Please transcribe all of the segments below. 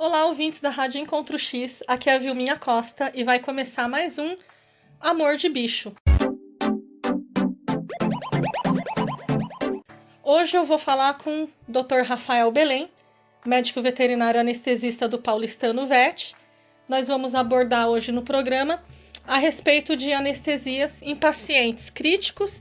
Olá, ouvintes da Rádio Encontro X, aqui é a Vilminha Costa e vai começar mais um Amor de Bicho. Hoje eu vou falar com o Dr. Rafael Belém, médico veterinário anestesista do Paulistano Vet. Nós vamos abordar hoje no programa a respeito de anestesias em pacientes críticos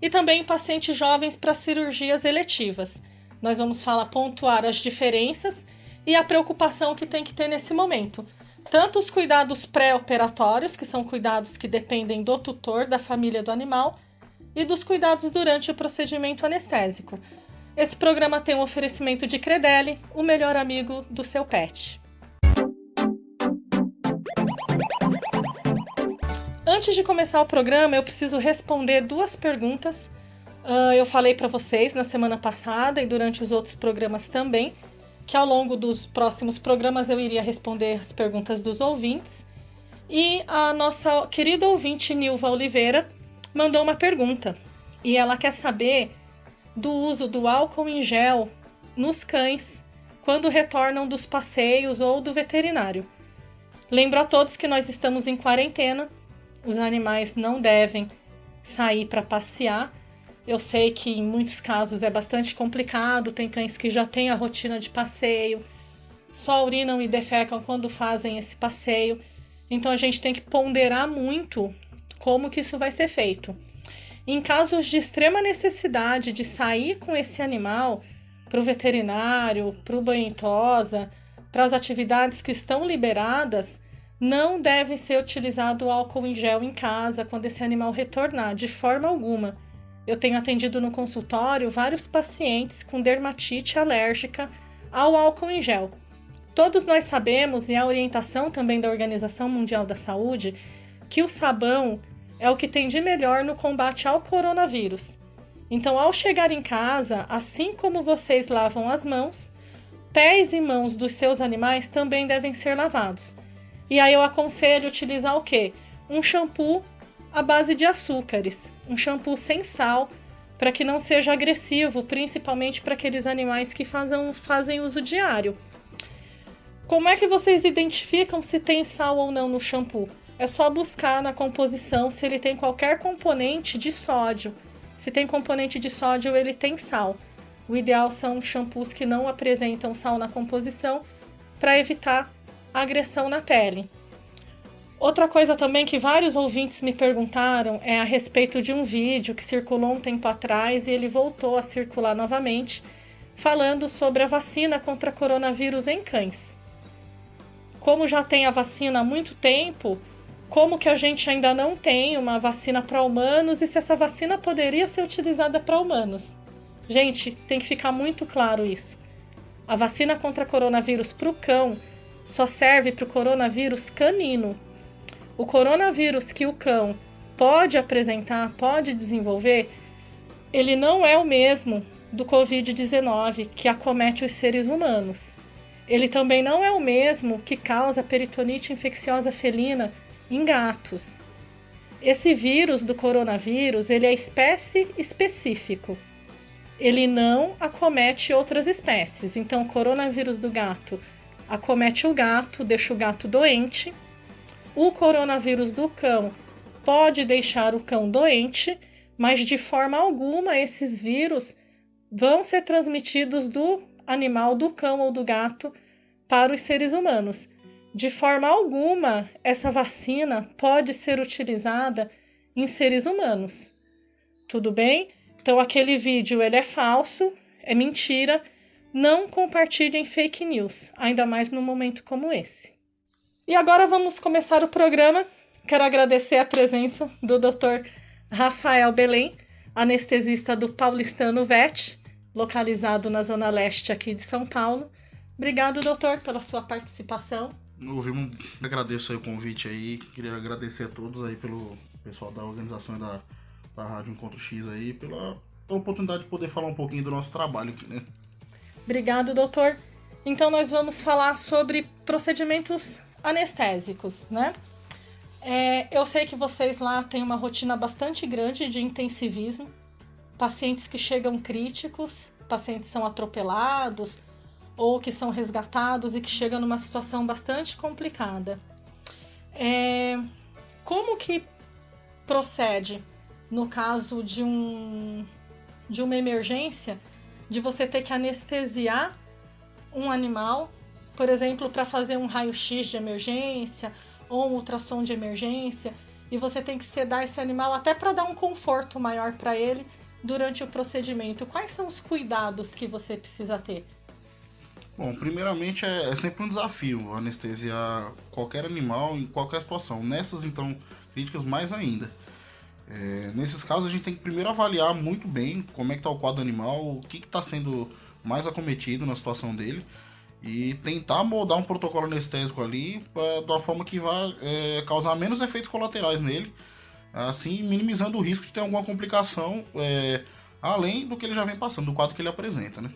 e também em pacientes jovens para cirurgias eletivas. Nós vamos pontuar as diferenças e a preocupação que tem que ter nesse momento. Tanto os cuidados pré-operatórios, que são cuidados que dependem do tutor, da família do animal, e dos cuidados durante o procedimento anestésico. Esse programa tem um oferecimento de Credelli, o melhor amigo do seu pet. Antes de começar o programa, eu preciso responder duas perguntas. Eu falei para vocês na semana passada e durante os outros programas também, que ao longo dos próximos programas eu iria responder as perguntas dos ouvintes. E a nossa querida ouvinte Nilva Oliveira mandou uma pergunta. E ela quer saber do uso do álcool em gel nos cães quando retornam dos passeios ou do veterinário. Lembro a todos que nós estamos em quarentena, os animais não devem sair para passear. Eu sei que em muitos casos é bastante complicado, tem cães que já têm a rotina de passeio, só urinam e defecam quando fazem esse passeio. Então a gente tem que ponderar muito como que isso vai ser feito. Em casos de extrema necessidade de sair com esse animal para o veterinário, para o banho em tosa, para as atividades que estão liberadas, não deve ser utilizado álcool em gel em casa quando esse animal retornar, de forma alguma. Eu tenho atendido no consultório vários pacientes com dermatite alérgica ao álcool em gel. Todos nós sabemos, e a orientação também da Organização Mundial da Saúde, que o sabão é o que tem de melhor no combate ao coronavírus. Então, ao chegar em casa, assim como vocês lavam as mãos, pés e mãos dos seus animais também devem ser lavados. E aí eu aconselho utilizar o quê? Um shampoo à base de açúcares, um shampoo sem sal, para que não seja agressivo, principalmente para aqueles animais que fazem uso diário. Como é que vocês identificam se tem sal ou não no shampoo? É só buscar na composição se ele tem qualquer componente de sódio. Se tem componente de sódio, ele tem sal. O ideal são shampoos que não apresentam sal na composição, para evitar agressão na pele. Outra coisa também que vários ouvintes me perguntaram é a respeito de um vídeo que circulou um tempo atrás e ele voltou a circular novamente, falando sobre a vacina contra coronavírus em cães. Como já tem a vacina há muito tempo, como que a gente ainda não tem uma vacina para humanos e se essa vacina poderia ser utilizada para humanos? Gente, tem que ficar muito claro isso. A vacina contra coronavírus para o cão só serve para o coronavírus canino. O coronavírus que o cão pode apresentar, pode desenvolver, ele não é o mesmo do Covid-19 que acomete os seres humanos. Ele também não é o mesmo que causa peritonite infecciosa felina em gatos. Esse vírus do coronavírus, ele é espécie específico. Ele não acomete outras espécies. Então, o coronavírus do gato acomete o gato, deixa o gato doente. O coronavírus do cão pode deixar o cão doente, mas de forma alguma esses vírus vão ser transmitidos do animal, do cão ou do gato, para os seres humanos. De forma alguma, essa vacina pode ser utilizada em seres humanos. Tudo bem? Então aquele vídeo ele é falso, é mentira. Não compartilhem fake news, ainda mais num momento como esse. E agora vamos começar o programa. Quero agradecer a presença do Dr. Rafael Belém, anestesista do Paulistano Vet, localizado na Zona Leste aqui de São Paulo. Obrigado, doutor, pela sua participação. Eu agradeço aí o convite aí. Queria agradecer a todos aí pelo pessoal da organização da Rádio Encontro X aí, pela oportunidade de poder falar um pouquinho do nosso trabalho aqui, né? Obrigado, doutor. Então nós vamos falar sobre procedimentos anestésicos, né? Eu sei que vocês lá têm uma rotina bastante grande de intensivismo, pacientes que chegam críticos, pacientes são atropelados ou que são resgatados e que chegam numa situação bastante complicada. Como que procede no caso de uma emergência, de você ter que anestesiar um animal, por exemplo, para fazer um raio-x de emergência ou um ultrassom de emergência, e você tem que sedar esse animal até para dar um conforto maior para ele durante o procedimento? Quais são os cuidados que você precisa ter? Bom, primeiramente é sempre um desafio anestesiar qualquer animal em qualquer situação. Nessas, então, críticas mais ainda. Nesses casos, a gente tem que primeiro avaliar muito bem como é que está o quadro do animal, o que está sendo mais acometido na situação dele, e tentar moldar um protocolo anestésico ali de uma forma que vá causar menos efeitos colaterais nele, assim minimizando o risco de ter alguma complicação além do que ele já vem passando, do quadro que ele apresenta, né?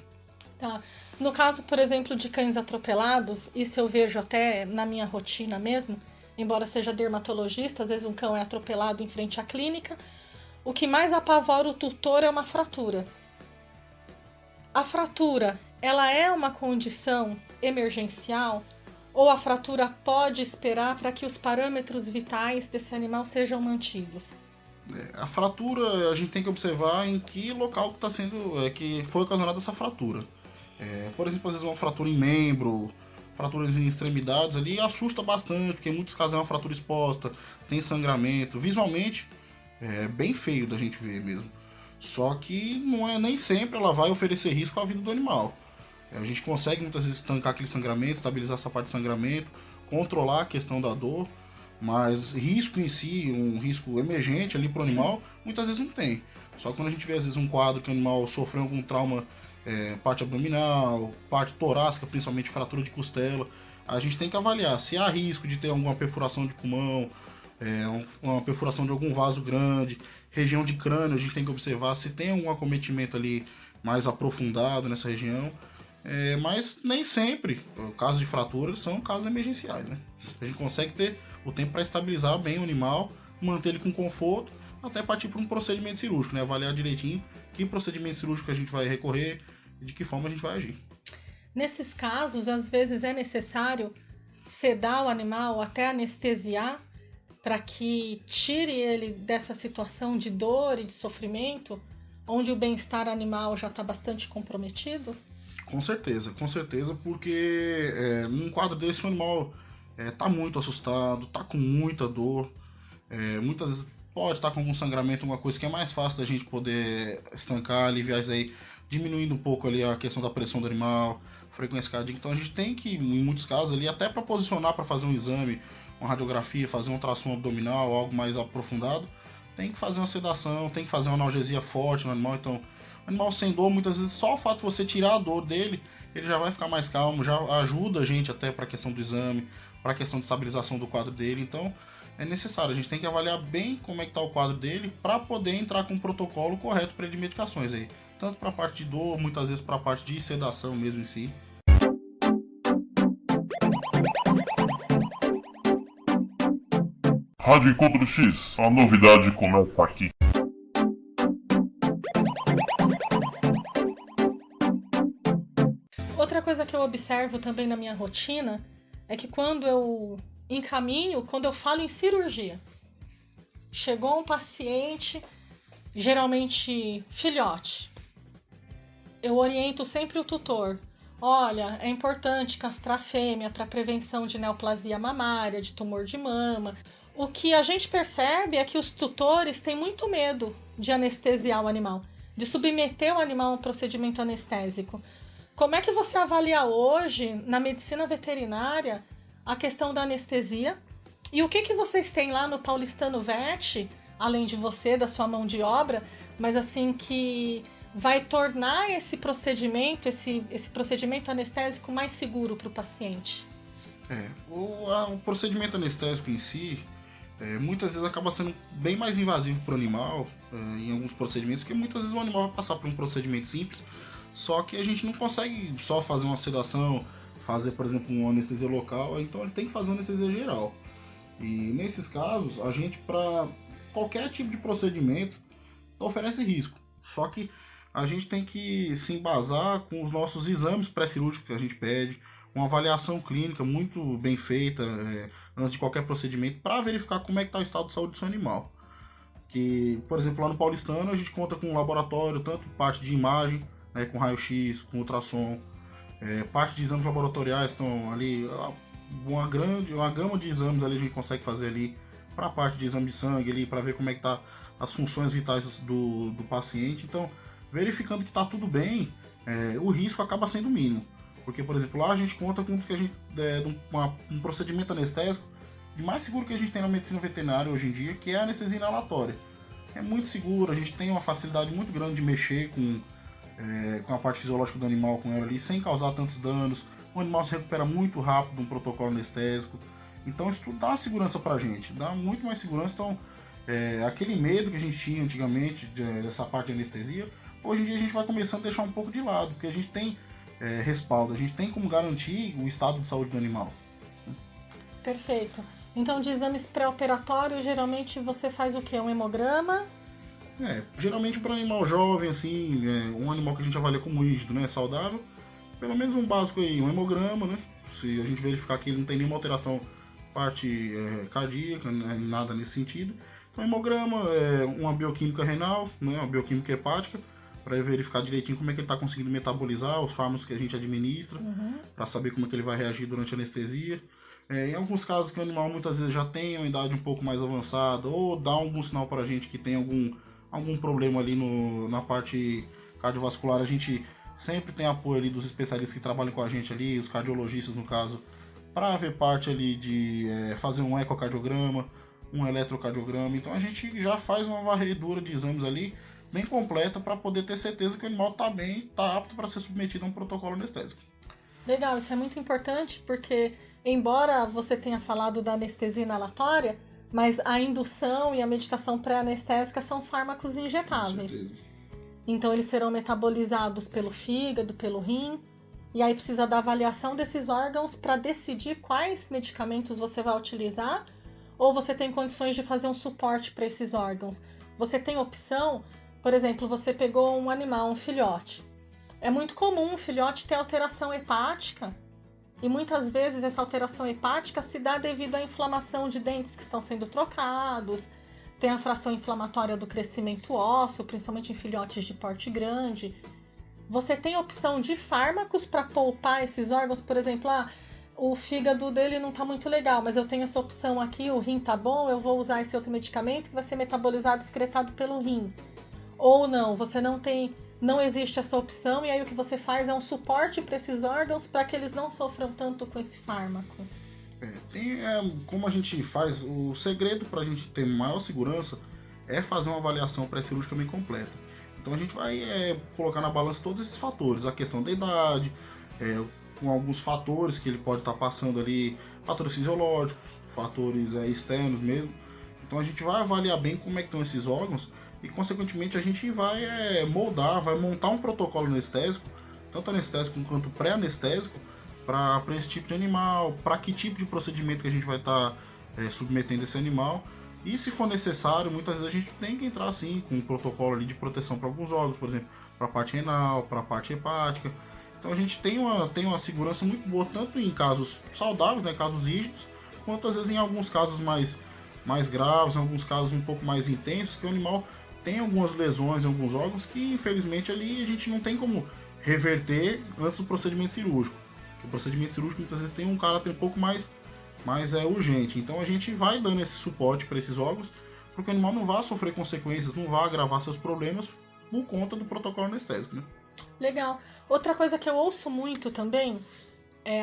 Tá. No caso, por exemplo, de cães atropelados, isso eu vejo até na minha rotina mesmo, embora seja dermatologista, às vezes um cão é atropelado em frente à clínica, o que mais apavora o tutor é uma fratura. A fratura, ela é uma condição emergencial ou a fratura pode esperar para que os parâmetros vitais desse animal sejam mantidos? A fratura, a gente tem que observar em que local que está sendo, que foi ocasionada essa fratura. Por exemplo, às vezes uma fratura em membro, fraturas em extremidades ali, assusta bastante, porque em muitos casos é uma fratura exposta, tem sangramento, visualmente é bem feio da gente ver mesmo. Só que nem sempre ela vai oferecer risco à vida do animal. A gente consegue muitas vezes estancar aquele sangramento, estabilizar essa parte de sangramento, controlar a questão da dor, mas risco em si, um risco emergente ali para o animal, muitas vezes não tem. Só que quando a gente vê às vezes um quadro que o animal sofreu algum trauma, parte abdominal, parte torácica, principalmente fratura de costela, a gente tem que avaliar se há risco de ter alguma perfuração de pulmão, uma perfuração de algum vaso grande, região de crânio, a gente tem que observar se tem algum acometimento ali mais aprofundado nessa região. Mas nem sempre casos de fratura são casos emergenciais, né? A gente consegue ter o tempo para estabilizar bem o animal, manter ele com conforto, até partir para um procedimento cirúrgico, né? Avaliar direitinho que procedimento cirúrgico a gente vai recorrer e de que forma a gente vai agir. Nesses casos, às vezes é necessário sedar o animal, até anestesiar, para que tire ele dessa situação de dor e de sofrimento, onde o bem-estar animal já está bastante comprometido? Com certeza, porque num quadro desse o animal tá muito assustado, tá com muita dor, muitas vezes pode estar com algum sangramento, alguma coisa que é mais fácil da gente poder estancar, aliviar isso aí, diminuindo um pouco ali a questão da pressão do animal, frequência cardíaca. Então a gente tem que, em muitos casos ali, até para posicionar para fazer um exame, uma radiografia, fazer um ultrassom abdominal, algo mais aprofundado, tem que fazer uma sedação, tem que fazer uma analgesia forte no animal. Então o animal sem dor, muitas vezes só o fato de você tirar a dor dele, ele já vai ficar mais calmo, já ajuda a gente até para a questão do exame, para a questão de estabilização do quadro dele. Então é necessário, a gente tem que avaliar bem como é que está o quadro dele para poder entrar com um protocolo correto para ele de medicações aí, tanto para a parte de dor, muitas vezes para a parte de sedação mesmo em si. Rádio Encontro X, a novidade começa aqui. Outra coisa que eu observo também na minha rotina é que quando eu falo em cirurgia, chegou um paciente, geralmente filhote, eu oriento sempre o tutor. Olha, é importante castrar a fêmea para prevenção de neoplasia mamária, de tumor de mama. O que a gente percebe é que os tutores têm muito medo de anestesiar o animal, de submeter o animal a um procedimento anestésico. Como é que você avalia hoje, na medicina veterinária, a questão da anestesia? E o que vocês têm lá no Paulistano Vet, além de você, da sua mão de obra, mas assim que vai tornar esse procedimento anestésico mais seguro para o paciente? O procedimento anestésico em si, muitas vezes acaba sendo bem mais invasivo para o animal, em alguns procedimentos, porque muitas vezes o animal vai passar por um procedimento simples, só que a gente não consegue só fazer uma sedação, fazer, por exemplo, uma anestesia local, então ele tem que fazer uma anestesia geral. E nesses casos, a gente, para qualquer tipo de procedimento, oferece risco. Só que a gente tem que se embasar com os nossos exames pré-cirúrgicos que a gente pede, uma avaliação clínica muito bem feita antes de qualquer procedimento, para verificar como é que está o estado de saúde do seu animal. Que, por exemplo, lá no Paulistano a gente conta com um laboratório, tanto parte de imagem, né, com raio-x, com ultrassom, parte de exames laboratoriais estão ali, uma gama de exames ali a gente consegue fazer ali, para a parte de exame de sangue ali, para ver como é que tá as funções vitais do paciente. Então, verificando que está tudo bem, o risco acaba sendo mínimo. Porque, por exemplo, lá a gente conta com que a gente, um procedimento anestésico mais seguro que a gente tem na medicina veterinária hoje em dia, que é a anestesia inalatória. É muito seguro, a gente tem uma facilidade muito grande de mexer com a parte fisiológica do animal, com ela ali, sem causar tantos danos. O animal se recupera muito rápido de um protocolo anestésico. Então isso tudo dá segurança pra gente, dá muito mais segurança. Então, aquele medo que a gente tinha antigamente dessa parte de anestesia, hoje em dia a gente vai começando a deixar um pouco de lado, porque a gente tem respaldo, a gente tem como garantir o estado de saúde do animal. Perfeito. Então, de exames pré-operatórios, geralmente você faz o quê? Um hemograma? Geralmente para animal jovem, assim, um animal que a gente avalia como rígido, né, saudável, pelo menos um básico aí, um hemograma, né? Se a gente verificar que ele não tem nenhuma alteração parte cardíaca, né, nada nesse sentido. Então, hemograma, uma bioquímica renal, né, uma bioquímica hepática, para verificar direitinho como é que ele está conseguindo metabolizar os fármacos que a gente administra, para saber como é que ele vai reagir durante a anestesia. Em alguns casos que o animal muitas vezes já tem uma idade um pouco mais avançada, ou dá algum sinal para a gente que tem algum problema ali na parte cardiovascular, a gente sempre tem apoio ali dos especialistas que trabalham com a gente ali, os cardiologistas no caso, para ver parte ali de fazer um ecocardiograma, um eletrocardiograma. Então a gente já faz uma varredura de exames ali bem completa para poder ter certeza que o animal está bem, está apto para ser submetido a um protocolo anestésico. Legal, isso é muito importante porque, embora você tenha falado da anestesia inalatória, mas a indução e a medicação pré-anestésica são fármacos injetáveis. Então eles serão metabolizados pelo fígado, pelo rim, e aí precisa da avaliação desses órgãos para decidir quais medicamentos você vai utilizar, ou você tem condições de fazer um suporte para esses órgãos. Você tem opção, por exemplo, você pegou um animal, um filhote. É muito comum o filhote ter alteração hepática, e muitas vezes essa alteração hepática se dá devido à inflamação de dentes que estão sendo trocados, tem a fração inflamatória do crescimento ósseo, principalmente em filhotes de porte grande. Você tem opção de fármacos para poupar esses órgãos, por exemplo, o fígado dele não está muito legal, mas eu tenho essa opção aqui, o rim tá bom, eu vou usar esse outro medicamento que vai ser metabolizado e excretado pelo rim. Ou não, você não existe essa opção, e aí o que você faz é um suporte para esses órgãos para que eles não sofram tanto com esse fármaco. Como a gente faz, o segredo para a gente ter maior segurança é fazer uma avaliação pré-cirúrgica bem completa. Então a gente vai colocar na balança todos esses fatores, a questão da idade, com alguns fatores que ele pode estar passando ali, fatores fisiológicos, fatores externos mesmo. Então a gente vai avaliar bem como é que estão esses órgãos e, consequentemente, a gente vai vai montar um protocolo anestésico, tanto anestésico quanto pré-anestésico, para esse tipo de animal, para que tipo de procedimento que a gente vai estar submetendo esse animal. E, se for necessário, muitas vezes a gente tem que entrar assim com um protocolo ali de proteção para alguns órgãos, por exemplo, para a parte renal, para a parte hepática. Então a gente tem uma segurança muito boa, tanto em casos saudáveis, né, casos rígidos, quanto às vezes em alguns casos mais graves, em alguns casos um pouco mais intensos, que o animal tem algumas lesões em alguns órgãos que, infelizmente, ali a gente não tem como reverter antes do procedimento cirúrgico. Porque o procedimento cirúrgico muitas vezes tem um caráter um pouco mais urgente. Então a gente vai dando esse suporte para esses órgãos, porque o animal não vai sofrer consequências, não vai agravar seus problemas por conta do protocolo anestésico, né? Legal. Outra coisa que eu ouço muito também,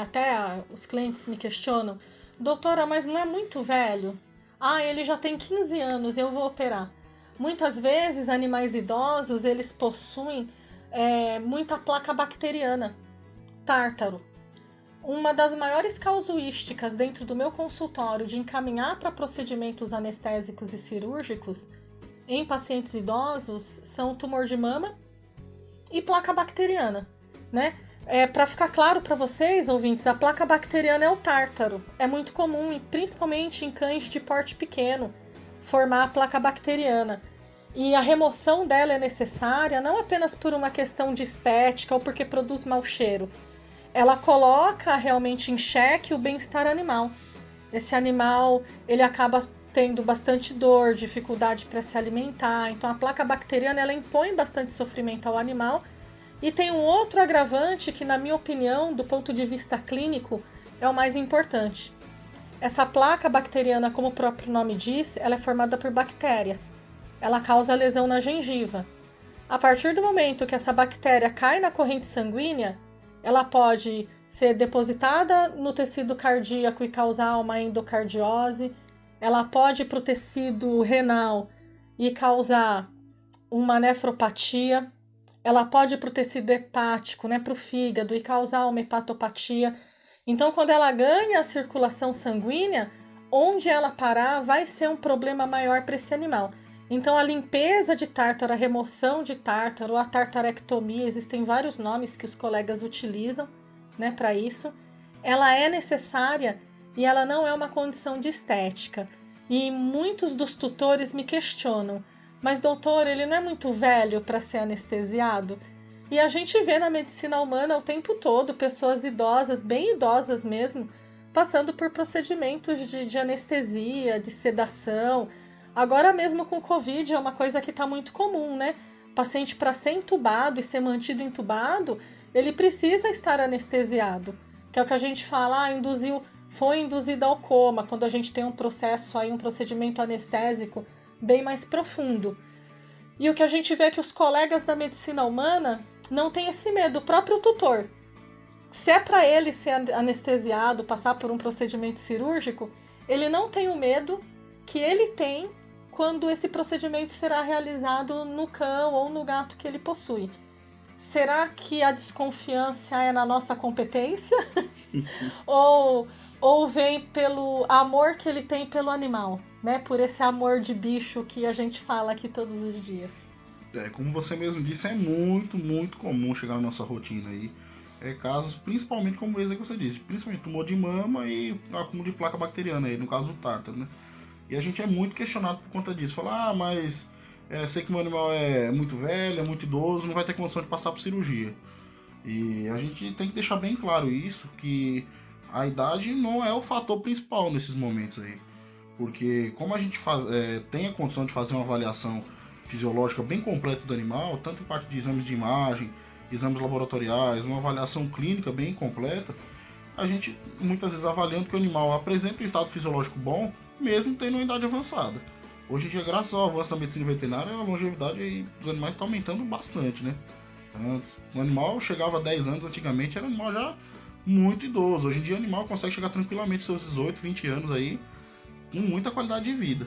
até os clientes me questionam, doutora, mas não é muito velho? Ele já tem 15 anos, eu vou operar. Muitas vezes, animais idosos, eles possuem muita placa bacteriana, tártaro. Uma das maiores casuísticas dentro do meu consultório de encaminhar para procedimentos anestésicos e cirúrgicos em pacientes idosos são tumor de mama e placa bacteriana, né? Para ficar claro para vocês, ouvintes, a placa bacteriana é o tártaro. É muito comum, principalmente em cães de porte pequeno, formar a placa bacteriana. E a remoção dela é necessária não apenas por uma questão de estética ou porque produz mau cheiro. Ela coloca realmente em xeque o bem-estar animal. Esse animal, ele acaba tendo bastante dor, dificuldade para se alimentar. Então a placa bacteriana, ela impõe bastante sofrimento ao animal. E tem um outro agravante que, na minha opinião, do ponto de vista clínico, é o mais importante. Essa placa bacteriana, como o próprio nome diz, ela é formada por bactérias. Ela causa lesão na gengiva. A partir do momento que essa bactéria cai na corrente sanguínea, ela pode ser depositada no tecido cardíaco e causar uma endocardiose. Ela pode ir para o tecido renal e causar uma nefropatia. Ela pode ir para o tecido hepático, para o fígado, e causar uma hepatopatia. Então, quando ela ganha a circulação sanguínea, onde ela parar vai ser um problema maior para esse animal. Então, a limpeza de tártaro, a remoção de tártaro, a tartarectomia, existem vários nomes que os colegas utilizam, para isso. Ela é necessária e ela não é uma condição de estética. E muitos dos tutores me questionam: mas doutor, ele não é muito velho para ser anestesiado? E a gente vê na medicina humana o tempo todo pessoas idosas, bem idosas mesmo, passando por procedimentos de anestesia, de sedação. Agora mesmo com Covid é uma coisa que está muito comum, Paciente, para ser entubado e ser mantido entubado, ele precisa estar anestesiado. Que é o que a gente fala, foi induzido ao coma, quando a gente tem um processo aí, um procedimento anestésico bem mais profundo. E o que a gente vê é que os colegas da medicina humana não têm esse medo. O próprio tutor, se é para ele ser anestesiado, passar por um procedimento cirúrgico, ele não tem o medo que ele tem quando esse procedimento será realizado no cão ou no gato que ele possui. Será que a desconfiança é na nossa competência? ou vem pelo amor que ele tem pelo animal, Por esse amor de bicho que a gente fala aqui todos os dias. Como você mesmo disse, é muito, muito comum chegar na nossa rotina aí. Casos, principalmente como esse que você disse, principalmente tumor de mama e acúmulo de placa bacteriana aí, no caso do tártaro, E a gente é muito questionado por conta disso. Falar, mas sei que meu animal é muito velho, é muito idoso, não vai ter condição de passar por cirurgia. E a gente tem que deixar bem claro isso, que a idade não é o fator principal nesses momentos aí. Porque como a gente tem a condição de fazer uma avaliação fisiológica bem completa do animal, tanto em parte de exames de imagem, exames laboratoriais, uma avaliação clínica bem completa, a gente muitas vezes avaliando que o animal apresenta um estado fisiológico bom, mesmo tendo uma idade avançada. Hoje em dia, graças ao avanço da medicina veterinária, a longevidade dos animais está aumentando bastante, Antes, o animal chegava a 10 anos, antigamente era um animal já muito idoso. Hoje em dia o animal consegue chegar tranquilamente aos seus 18, 20 anos aí, com muita qualidade de vida.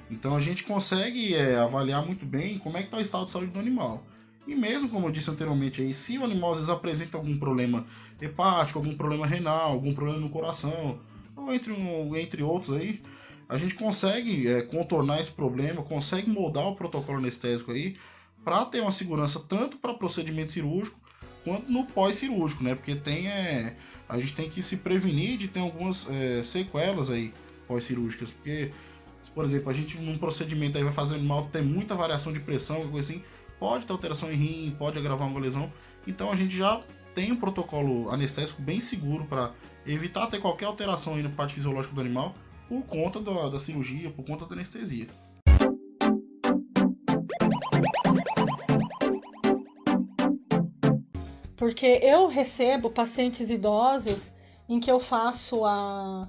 Então a gente consegue avaliar muito bem como é que está o estado de saúde do animal. E mesmo, como eu disse anteriormente, aí, se o animal às vezes apresenta algum problema hepático, algum problema renal, algum problema no coração, ou entre outros aí, a gente consegue contornar esse problema, consegue moldar o protocolo anestésico aí, para ter uma segurança tanto para procedimento cirúrgico, quanto no pós-cirúrgico, Porque a gente tem que se prevenir de ter algumas sequelas aí pós-cirúrgicas, porque, por exemplo, a gente num procedimento aí vai fazer o animal ter muita variação de pressão, coisa assim, pode ter alteração em rim, pode agravar uma lesão. Então a gente já tem um protocolo anestésico bem seguro para evitar ter qualquer alteração aí na parte fisiológica do animal por conta da cirurgia, por conta da anestesia. Porque eu recebo pacientes idosos em que eu faço a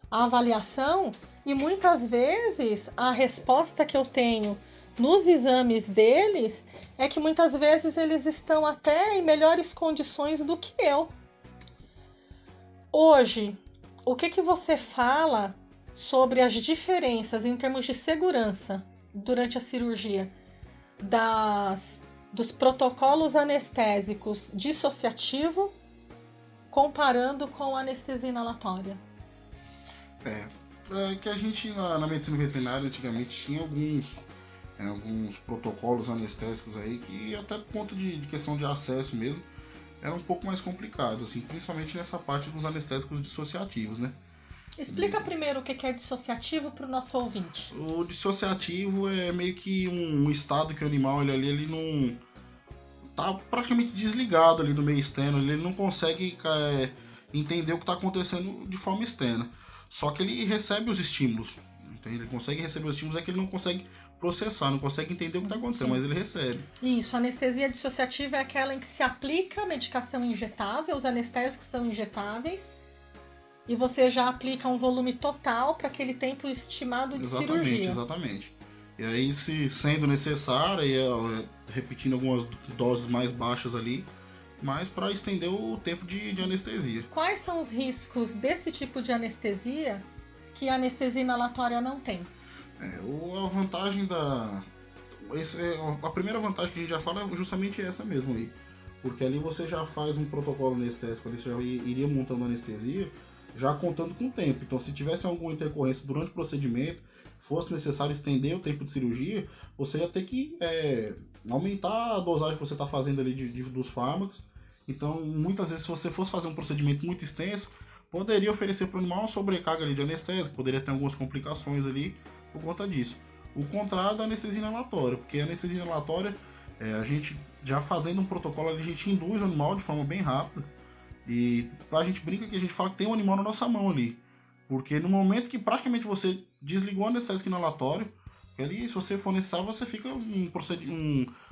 avaliação e muitas vezes a resposta que eu tenho nos exames deles é que muitas vezes eles estão até em melhores condições do que eu. Hoje, o que você fala sobre as diferenças em termos de segurança durante a cirurgia dos protocolos anestésicos dissociativo comparando com a anestesia inalatória? Que a gente na medicina veterinária antigamente tinha alguns protocolos anestésicos aí que até por conta de questão de acesso mesmo era um pouco mais complicado, assim, principalmente nessa parte dos anestésicos dissociativos, Explica primeiro o que é dissociativo para o nosso ouvinte. O dissociativo é meio que um estado que o animal ele não tá praticamente desligado ali do meio externo, ele não consegue entender o que está acontecendo de forma externa. Só que ele recebe os estímulos, entende? Ele consegue receber os estímulos, é que ele não consegue processar, não consegue entender o que está acontecendo, mas ele recebe. Isso, a anestesia dissociativa é aquela em que se aplica a medicação injetável, os anestésicos são injetáveis, e você já aplica um volume total para aquele tempo estimado de cirurgia. Exatamente. E aí, se sendo necessário, repetindo algumas doses mais baixas ali, mas para estender o tempo de anestesia. Quais são os riscos desse tipo de anestesia que a anestesia inalatória não tem? A vantagem a primeira vantagem que a gente já fala é justamente essa mesmo aí. Porque ali você já faz um protocolo anestésico, ali você já iria montando anestesia, já contando com o tempo. Então, se tivesse alguma intercorrência durante o procedimento, fosse necessário estender o tempo de cirurgia, você ia ter que aumentar a dosagem que você está fazendo ali dos fármacos. Então, muitas vezes, se você fosse fazer um procedimento muito extenso, poderia oferecer para o animal uma sobrecarga ali de anestésico, poderia ter algumas complicações ali por conta disso. O contrário da anestesia inalatória, porque a anestesia inalatória, a gente já fazendo um protocolo ali, a gente induz o animal de forma bem rápida. E a gente brinca que a gente fala que tem um animal na nossa mão ali. Porque no momento que praticamente você desligou o anestésico inalatório, ali, se você for necessário, você fica um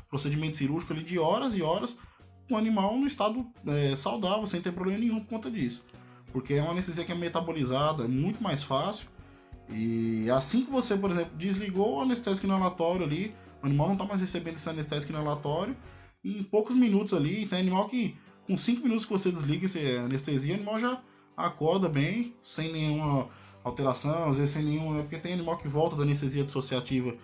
procedimento cirúrgico ali de horas e horas com o animal no estado saudável, sem ter problema nenhum por conta disso. Porque é uma anestesia que é metabolizada, é muito mais fácil. E assim que você, por exemplo, desligou o anestésico inalatório ali, o animal não está mais recebendo esse anestésico inalatório, em poucos minutos ali, tem animal que com 5 minutos que você desliga essa anestesia, o animal já acorda bem, sem nenhuma alteração, às vezes sem nenhuma... Porque tem animal que volta da anestesia dissociativa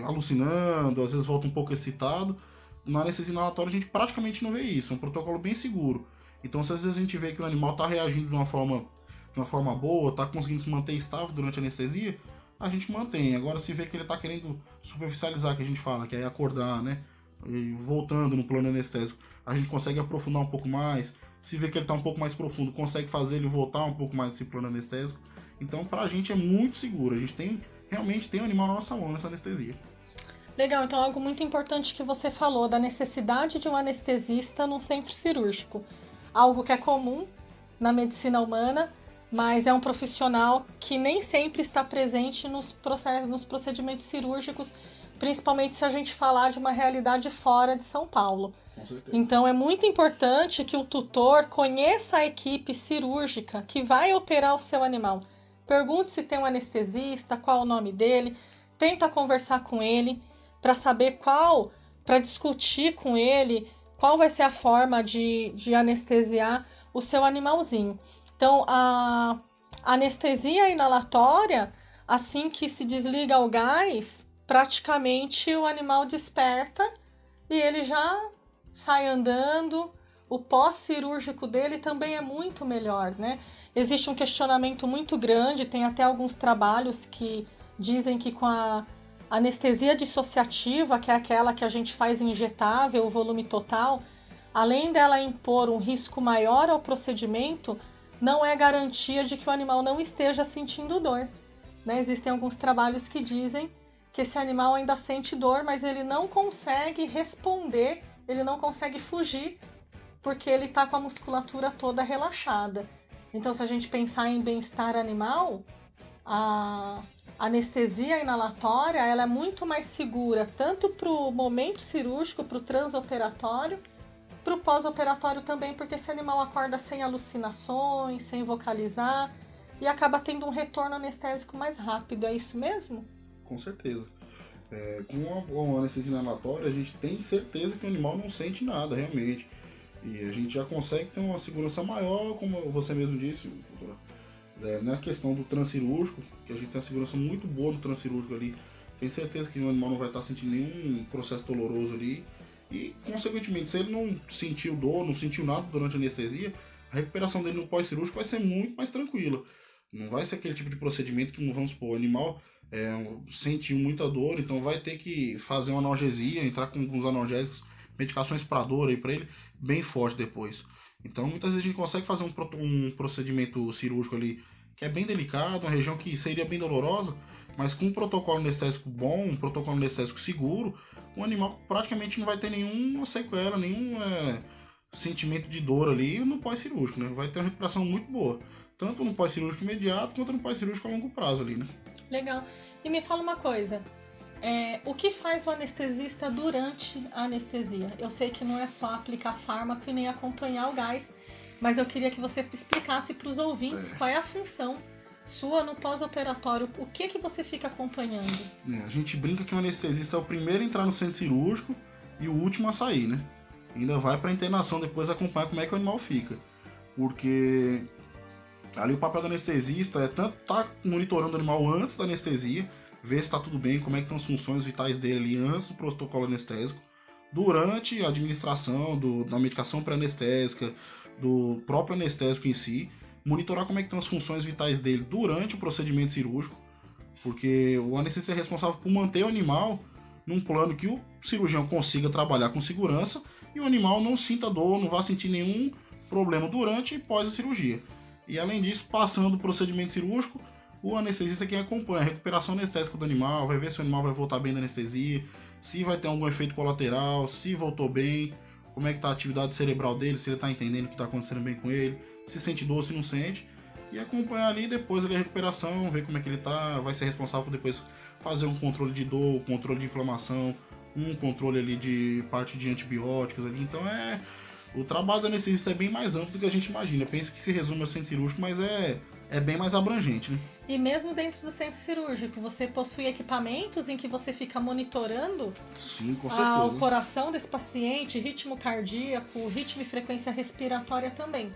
alucinando, às vezes volta um pouco excitado. Na anestesia inalatória a gente praticamente não vê isso, é um protocolo bem seguro. Então, se às vezes a gente vê que o animal está reagindo de uma forma boa, está conseguindo se manter estável durante a anestesia, a gente mantém. Agora, se vê que ele está querendo superficializar, que a gente fala, que é acordar, né? E voltando no plano anestésico, a gente consegue aprofundar um pouco mais. Se vê que ele está um pouco mais profundo, consegue fazer ele voltar um pouco mais desse plano anestésico. Então, pra gente é muito seguro. A gente realmente tem um animal na nossa mão nessa anestesia. Legal, então algo muito importante que você falou, da necessidade de um anestesista num centro cirúrgico. Algo que é comum na medicina humana, mas é um profissional que nem sempre está presente nos procedimentos cirúrgicos, principalmente se a gente falar de uma realidade fora de São Paulo. Então é muito importante que o tutor conheça a equipe cirúrgica que vai operar o seu animal. Pergunte se tem um anestesista, qual o nome dele, tenta conversar com ele para saber para discutir com ele qual vai ser a forma de anestesiar o seu animalzinho. Então, a anestesia inalatória, assim que se desliga o gás, praticamente o animal desperta e ele já sai andando. O pós-cirúrgico dele também é muito melhor, né? Existe um questionamento muito grande, tem até alguns trabalhos que dizem que com a anestesia dissociativa, que é aquela que a gente faz injetável, o volume total, além dela impor um risco maior ao procedimento, não é garantia de que o animal não esteja sentindo dor, né? Existem alguns trabalhos que dizem que esse animal ainda sente dor, mas ele não consegue responder, ele não consegue fugir, porque ele está com a musculatura toda relaxada. Então, se a gente pensar em bem-estar animal, a anestesia inalatória ela é muito mais segura, tanto para o momento cirúrgico, para o transoperatório, para o pós-operatório também, porque esse animal acorda sem alucinações, sem vocalizar, e acaba tendo um retorno anestésico mais rápido. É isso mesmo? Com certeza. Com a anestesia inalatória, a gente tem certeza que o animal não sente nada, realmente. E a gente já consegue ter uma segurança maior, como você mesmo disse, na questão do transcirúrgico, que a gente tem uma segurança muito boa no transcirúrgico ali. Tem certeza que o animal não vai estar sentindo nenhum processo doloroso ali. E, consequentemente, se ele não sentiu dor, não sentiu nada durante a anestesia, a recuperação dele no pós-cirúrgico vai ser muito mais tranquila. Não vai ser aquele tipo de procedimento que, vamos supor, o animal sentiu muita dor, então vai ter que fazer uma analgesia, entrar com alguns analgésicos, medicações para dor aí para ele, bem forte depois. Então, muitas vezes a gente consegue fazer um procedimento cirúrgico ali que é bem delicado, uma região que seria bem dolorosa, mas com um protocolo anestésico bom, um protocolo anestésico seguro, o animal praticamente não vai ter nenhuma sequela, nenhum sentimento de dor ali no pós-cirúrgico, né? Vai ter uma recuperação muito boa, tanto no pós-cirúrgico imediato quanto no pós-cirúrgico a longo prazo ali, né? Legal. E me fala uma coisa, o que faz o anestesista durante a anestesia? Eu sei que não é só aplicar fármaco e nem acompanhar o gás, mas eu queria que você explicasse para os ouvintes qual é a função sua no pós-operatório, o que você fica acompanhando? A gente brinca que o anestesista é o primeiro a entrar no centro cirúrgico e o último a sair, né? Ainda vai para a internação depois acompanhar como é que o animal fica. Porque ali o papel do anestesista é tanto estar monitorando o animal antes da anestesia, ver se está tudo bem, como é que estão as funções vitais dele ali antes do protocolo anestésico, durante a administração da medicação pré-anestésica, do próprio anestésico em si, monitorar como é que estão as funções vitais dele durante o procedimento cirúrgico, porque o anestesista é responsável por manter o animal num plano que o cirurgião consiga trabalhar com segurança e o animal não sinta dor, não vá sentir nenhum problema durante e pós a cirurgia. E além disso, passando o procedimento cirúrgico, o anestesista é quem acompanha a recuperação anestésica do animal, vai ver se o animal vai voltar bem da anestesia, se vai ter algum efeito colateral, se voltou bem, como é que está a atividade cerebral dele, se ele está entendendo o que está acontecendo bem com ele, se sente dor, se não sente, e acompanhar ali depois ali a recuperação, ver como é que ele está, vai ser responsável por depois fazer um controle de dor, controle de inflamação, um controle ali de parte de antibióticos ali. Então o trabalho do anestesista é bem mais amplo do que a gente imagina. Pensa que se resume ao centro cirúrgico, mas é bem mais abrangente, né? E mesmo dentro do centro cirúrgico, você possui equipamentos em que você fica monitorando Sim, com certeza. O coração desse paciente, ritmo cardíaco, ritmo e frequência respiratória também.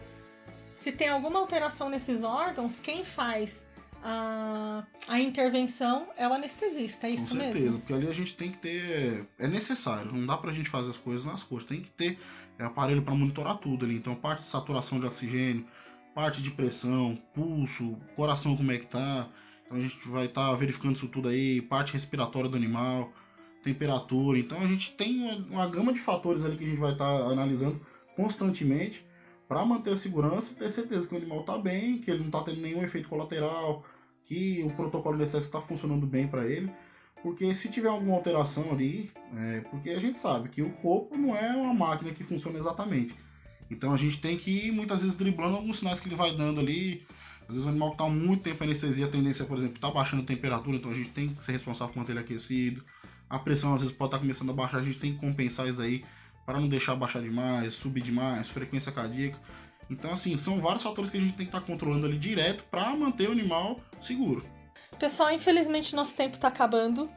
Se tem alguma alteração nesses órgãos, quem faz a intervenção é o anestesista, é isso mesmo? Com certeza, porque ali a gente tem que ter... É necessário, não dá pra gente fazer as coisas nas costas, tem que ter aparelho para monitorar tudo ali. Então, parte de saturação de oxigênio, parte de pressão, pulso, coração como é que tá. Então a gente vai estar verificando isso tudo aí, parte respiratória do animal, temperatura. Então a gente tem uma gama de fatores ali que a gente vai estar analisando constantemente para manter a segurança e ter certeza que o animal está bem, que ele não está tendo nenhum efeito colateral, que o protocolo de excesso está funcionando bem para ele. Porque se tiver alguma alteração ali, porque a gente sabe que o corpo não é uma máquina que funciona exatamente. Então a gente tem que ir muitas vezes driblando alguns sinais que ele vai dando ali. Às vezes o animal que está há muito tempo em anestesia, a tendência, por exemplo, está baixando a temperatura, então a gente tem que ser responsável por manter ele aquecido. A pressão às vezes pode estar começando a baixar, a gente tem que compensar isso aí para não deixar baixar demais, subir demais, frequência cardíaca. Então assim, são vários fatores que a gente tem que estar controlando ali direto para manter o animal seguro. Pessoal, infelizmente nosso tempo está acabando.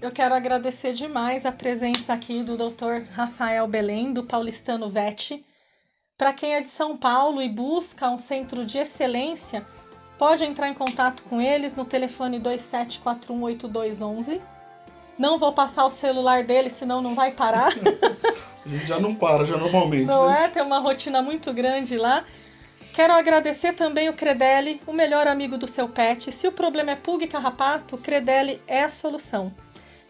Eu quero agradecer demais a presença aqui do Dr. Rafael Belém, do Paulistano Vet. Para quem é de São Paulo e busca um centro de excelência, pode entrar em contato com eles no telefone 27418211. Não vou passar o celular dele, senão não vai parar. A gente já não para, já normalmente. Não né? Tem uma rotina muito grande lá. Quero agradecer também o Credelli, o melhor amigo do seu pet. Se o problema é pulga e carrapato, o Credelli é a solução.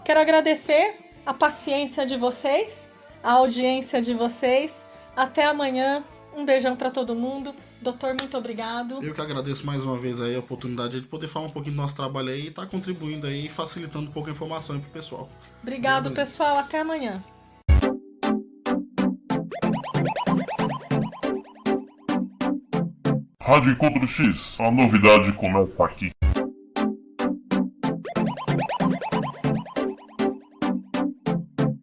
Quero agradecer a paciência de vocês, a audiência de vocês. Até amanhã. Um beijão para todo mundo. Doutor, muito obrigado. Eu que agradeço mais uma vez aí a oportunidade de poder falar um pouquinho do nosso trabalho aí e estar contribuindo aí e facilitando um pouco a informação pro pessoal. Obrigado, pessoal. Até amanhã. Rádio Encontro X, a novidade começa aqui.